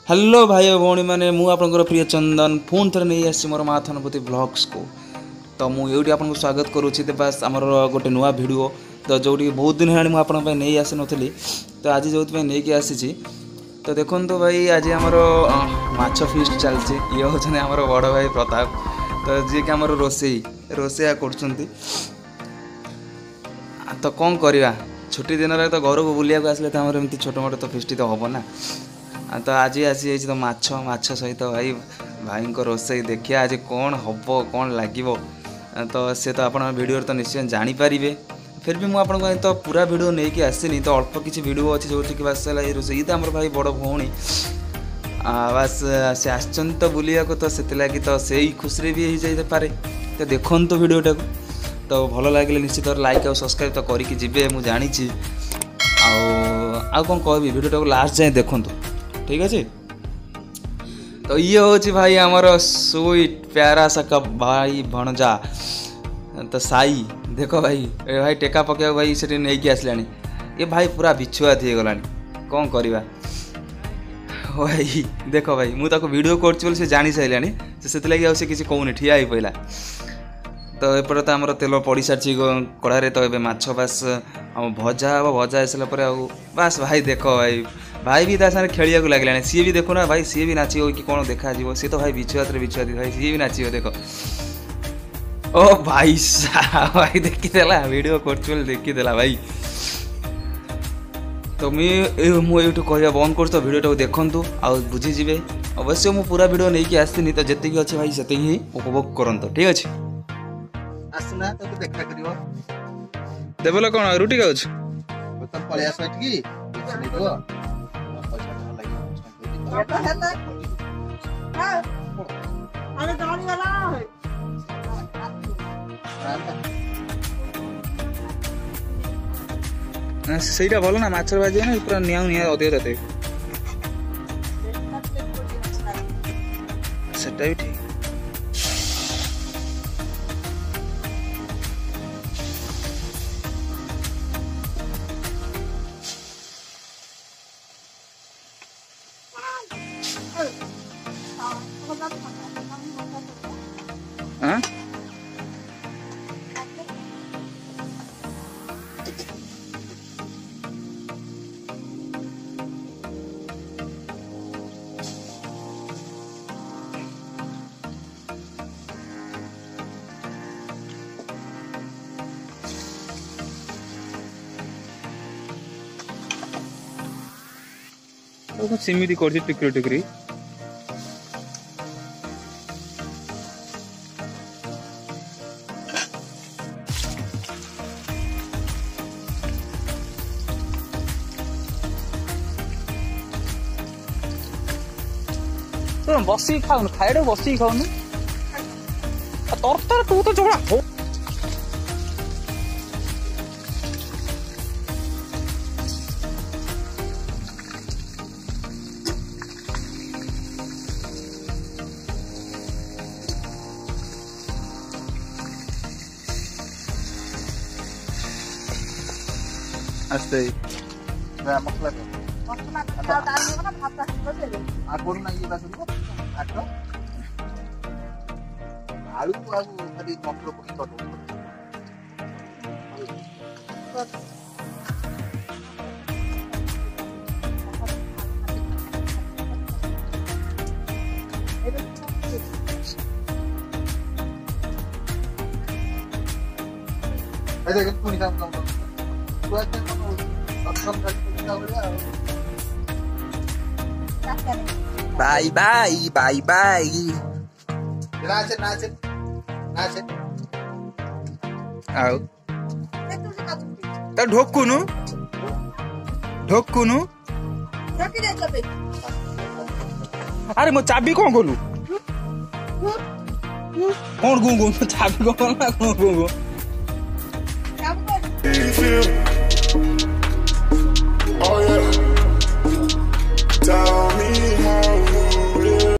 Hello भाई और भौणी मैंने मुझे प्रिय चंदन पुणी थे नहीं आसी मोर माँ थानपति ब्लॉग्स को तो मुझे आपको स्वागत करुँच बस आमर गोटे नुआ भिडियो तो जो बहुत दिन है मुझे नहीं आसी नी तो आज जो नहीं आसी तो देखो तो भाई आज आमर माछ फिस्ट चलती ये हूँ आम बड़ भाई प्रताप तो जी कि आम रोसैया कर तो कौन करवा छुट्टी दिन तो घर को बुलाक आसले तो एमती छोट मोट तो फिस्ट तो हम ना तो आज आसी तो माछ सहित भाई भाई को रोसई देखिए आज कौन हम कौन लगे तो सी तो आप वीडियो तो निश्चय जानीपारे फिर भी मुझे तो पूरा वीडियो नहीं कि आसनी तो अल्प किसी वीडियो अच्छी जो बस रोसई तो आम भाई बड़ भौणी बस से आसन तो बुलिया को तो से लगी तो से खुशी भी हो जापे तो देखो तो वीडियोटा को तो भल लगे निश्चित लाइक और सब्सक्राइब तो करके जी मुझे जानी कौन कह वीडियोटा को लास्ट जाए देखूँ ठीक अच्छे। तो ये हूँ भाई आमर स्वीट प्यारा सा कप भाई भणजा तो साई देखो भाई ए भाई टेका पकड़ भाई से नहीं आसला ये भाई पूरा बिछुआ थी गला कौन करवा भाई देखो भाई मुझे वीडियो कर जानी सारे से लगे आसे किसी कहूनी ठिया ही पड़ा तो एपटे तो आमर तेल पड़ सारी कड़े तो ये माछ बास भजा हम भजा हो सारा बास भाई देखो भाई भी सारे खेलिया लगे सी भी देखो ना भाई सी भी नाच कि कौन देखा सी तो भाई बिछुआ भाई सी भी नाच देखो ओ भाई भाई देखीदेला वीडियो कर देखीदेला भाई तो मुझे कहवा बंद कर वीडियो देखूँ आ बुझीजे अवश्य मुझे पूरा वीडियो नहीं कि आसनी तो जी अच्छे भाई से ही उपभोग करते ठीक अच्छे आसना तो देखा करियो देबला कोन रुटी खाउछ तो पळे आस एठी किछ नै दो पैसा न लागि ये तो है ना हां अरे गाड़ी वाला है सेटा भलो ना माछर बाजी ना पूरा नियाउ निया अदे तते सेटा भी ठीक हाँ सिमिति कर टिकरी टिकरी तो बसी खाऊन खाए बसी खाऊन तर तू तो जोड़ा हो आस्ते मैं मसला मसला डाल ना भात खाते आ कोन ना ये बात को आटो आलू को आगु खाली मसला पकी कटो अरे कोनी काम बाय बाय बाय बाय नाचे नाचे नाचे आओ तो ढोकुनु अरे मो चाबी कौन गोलू कौन गुंगु चाबी कौन ना कौन गुंगु Oh yeah, tell me